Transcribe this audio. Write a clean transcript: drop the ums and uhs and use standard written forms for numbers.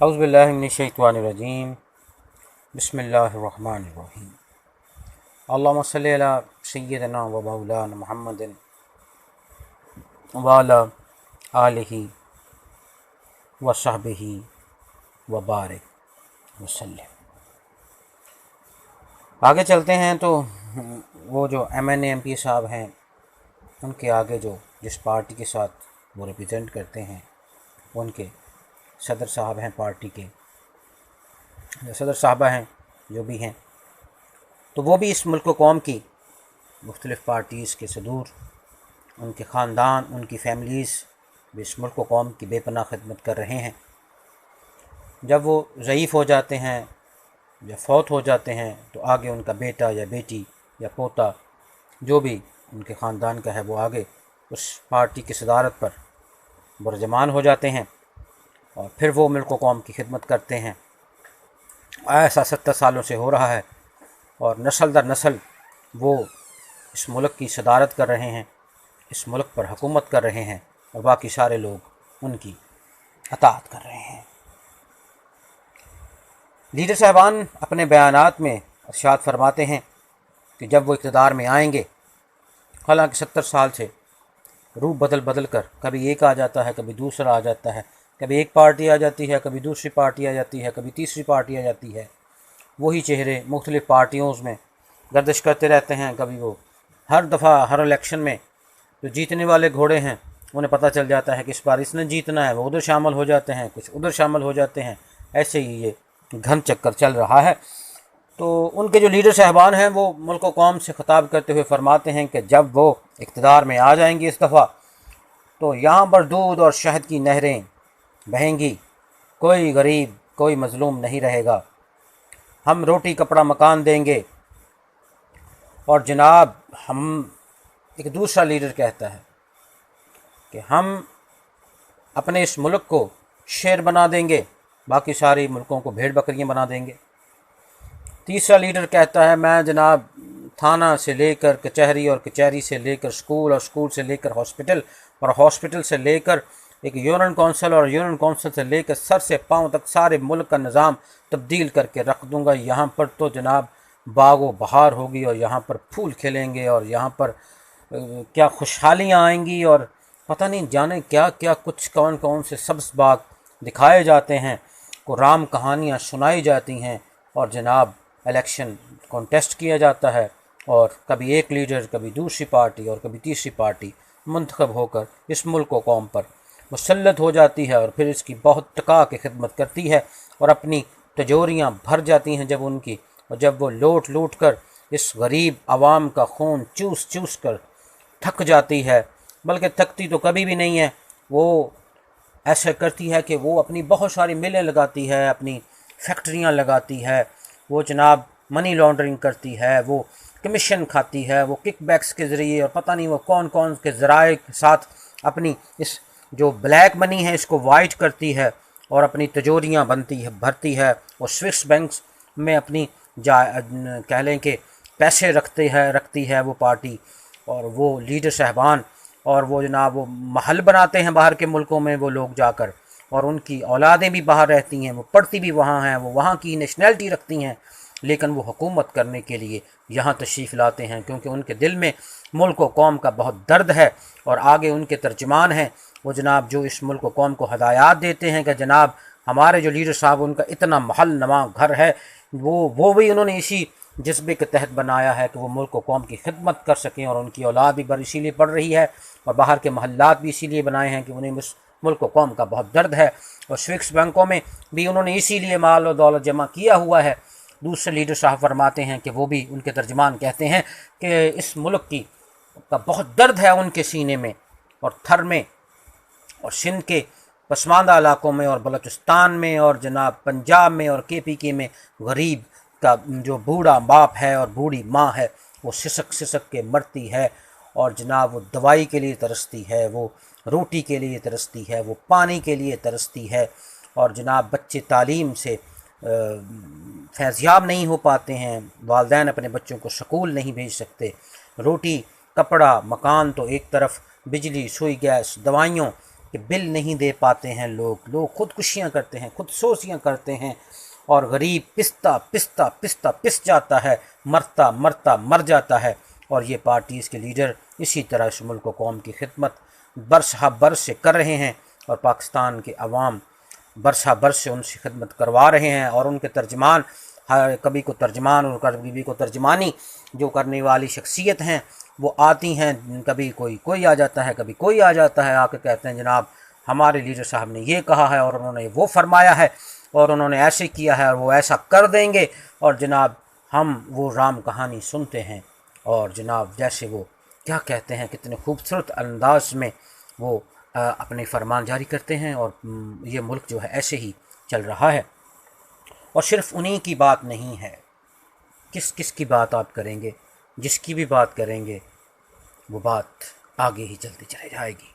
औज़ुबिल्लाहि मिनश्शैतानिर्रजीम बिस्मिल्लाहिर्रहमानिर्रहीम अल्लाहुम्मा सल्लि अला सय्यिदिना व मौलाना मुहम्मदिन व अला आलिहि व सहबिहि व बारिक वसल्लम। आगे चलते हैं तो वो जो MNA MP साहब हैं उनके आगे जो जिस पार्टी के साथ वो रिप्रेजेंट करते हैं उनके सदर साहब हैं, पार्टी के सदर साहबा हैं जो भी हैं, तो वो भी इस मुल्क कौम की मुख्तलिफ़ पार्टीज़ के सदूर, उनके ख़ानदान, उनकी फैमिलीज़ भी इस मुल्क कौम की बेपनाह खिदमत कर रहे हैं। जब वो ज़ईफ़ हो जाते हैं या फौत हो जाते हैं तो आगे उनका बेटा या बेटी या पोता जो भी उनके ख़ानदान का है वो आगे उस पार्टी की सदारत पर बुरजमान हो जाते हैं और फिर वो मुल्क कौम की खिदमत करते हैं। ऐसा 70 सालों से हो रहा है और नस्ल दर नस्ल वो इस मुल्क की सदारत कर रहे हैं, इस मुल्क पर हुकूमत कर रहे हैं और बाकी सारे लोग उनकी अताअत कर रहे हैं। लीडर साहबान अपने बयानात में इरशाद फरमाते हैं कि जब वो इक़्तिदार में आएंगे, हालांकि 70 साल से रूप बदल बदल कर कभी एक आ जाता है, कभी दूसरा आ जाता है, कभी एक पार्टी आ जाती है, कभी दूसरी पार्टी आ जाती है, कभी तीसरी पार्टी आ जाती है। वही चेहरे मुख्तलिफ़ पार्टियों में गर्दिश करते रहते हैं। कभी वो हर दफ़ा हर इलेक्शन में जो जीतने वाले घोड़े हैं उन्हें पता चल जाता है कि इस बार इसने जीतना है, वो उधर शामिल हो जाते हैं, कुछ उधर शामिल हो जाते हैं। ऐसे ही ये घन चक्कर चल रहा है। तो उनके जो लीडर साहबान हैं वो मुल्क कौम से ख़िताब करते हुए फरमाते हैं कि जब वो इक़्तिदार में आ जाएंगे इस दफ़ा, तो यहाँ पर दूध और शहद की नहरें बहेंगी, कोई गरीब कोई मज़लूम नहीं रहेगा। हम रोटी कपड़ा मकान देंगे। और जनाब हम एक दूसरा लीडर कहता है कि हम अपने इस मुल्क को शेर बना देंगे, बाकी सारे मुल्कों को भेड़ बकरियां बना देंगे। तीसरा लीडर कहता है मैं जनाब थाना से लेकर कचहरी और कचहरी से लेकर स्कूल और स्कूल से लेकर हॉस्पिटल और हॉस्पिटल से लेकर एक यूनियन कौंसिल और यूनियन कौंसिल से लेकर सर से पांव तक सारे मुल्क का निज़ाम तब्दील करके रख दूंगा। यहाँ पर तो जनाब बागो बहार होगी और यहाँ पर फूल खिलेंगे और यहाँ पर क्या खुशहालियाँ आएंगी और पता नहीं जाने क्या क्या कुछ कौन कौन से सब्ज़ बाग दिखाए जाते हैं, को राम कहानियाँ सुनाई जाती हैं और जनाब इलेक्शन कॉन्टेस्ट किया जाता है और कभी एक लीडर, कभी दूसरी पार्टी और कभी तीसरी पार्टी मुंतखब होकर इस मुल्क को कौम पर मुसल्लत हो जाती है और फिर इसकी बहुत टका के खिदमत करती है और अपनी तिजोरियाँ भर जाती हैं जब उनकी, और जब वो लूट लूट कर इस गरीब आवाम का खून चूस चूस कर थक जाती है, बल्कि थकती तो कभी भी नहीं है, वो ऐसा करती है कि वो अपनी बहुत सारी मिलें लगाती है, अपनी फैक्ट्रियाँ लगाती है, वो जनाब मनी लॉन्ड्रिंग करती है, वो कमीशन खाती है, वो किकबैक्स के ज़रिए और पता नहीं वो कौन कौन के ज़राए के साथ अपनी इस जो ब्लैक मनी है इसको वाइट करती है और अपनी तिजोरियाँ बनती है भरती है। और स्विस बैंक्स में अपनी कह लें कि पैसे रखती है वो पार्टी और वो लीडर साहबान, और वो जनाब वो महल बनाते हैं बाहर के मुल्कों में वो लोग जाकर, और उनकी औलादें भी बाहर रहती हैं, वो पढ़ती भी वहाँ हैं, वो वहाँ की नेशनैलिटी रखती हैं, लेकिन वो हुकूमत करने के लिए यहाँ तशरीफ़ लाते हैं क्योंकि उनके दिल में मुल्क व कौम का बहुत दर्द है। और आगे उनके तर्जमान हैं वो जनाब जो इस मुल्क व कौम को हदायत देते हैं कि जनाब हमारे जो लीडर साहब उनका इतना महल नमा घर है, वो भी उन्होंने इसी जज्बे के तहत बनाया है कि वो मुल्क व कौम की खिदमत कर सकें, और उनकी औलाद भी इसीलिए पढ़ रही है और बाहर के महल्लात भी इसीलिए बनाए हैं कि उन्हें इस मुल्क व कौम का बहुत दर्द है। और स्विस बैंकों में भी उन्होंने इसीलिए माल और दौलत जमा किया हुआ है। दूसरे लीडर साहब फरमाते हैं कि वो भी उनके तर्जमान कहते हैं कि इस मुल्क की का बहुत दर्द है उनके सीने में और थर में, और सिंध के पसमानदा इलाकों में और बलूचिस्तान में और जनाब पंजाब में और KPK में गरीब का जो बूढ़ा बाप है और बूढ़ी माँ है वो सिसक सिसक के मरती है और जनाब वो दवाई के लिए तरसती है, वो रोटी के लिए तरसती है, वो पानी के लिए तरसती है, और जनाब बच्चे तालीम से फैज़याब नहीं हो पाते हैं, वालिदैन अपने बच्चों को स्कूल नहीं भेज सकते। रोटी कपड़ा मकान तो एक तरफ, बिजली सुई गैस दवाइयों कि बिल नहीं दे पाते हैं लोग खुदकुशियाँ करते हैं, खुदसोसियाँ करते हैं, और गरीब पिसता पिसता पिसता पिस जाता है, मरता मरता मर जाता है। और ये पार्टीज़ के लीडर इसी तरह इस मुल्क व कौम की खिदमत बरस हा बरस से कर रहे हैं, और पाकिस्तान के अवाम बरस हा बरस से उनसे खिदमत करवा रहे हैं। और उनके तर्जमान, कभी को तर्जमान और कभी को तर्जमानी जो करने वाली शख्सियत हैं वो आती हैं, कभी कोई आ जाता है, कभी कोई आ जाता है, आके कहते हैं जनाब हमारे लीडर साहब ने ये कहा है और उन्होंने वो फरमाया है और उन्होंने ऐसे किया है और वो ऐसा कर देंगे। और जनाब हम वो राम कहानी सुनते हैं, और जनाब जैसे वो क्या कहते हैं, कितने खूबसूरत अंदाज में वो अपने फरमान जारी करते हैं। और ये मुल्क जो है ऐसे ही चल रहा है। और सिर्फ उन्हीं की बात नहीं है, किस किस की बात आप करेंगे, जिसकी भी बात करेंगे वो बात आगे ही चलती चली जाएगी।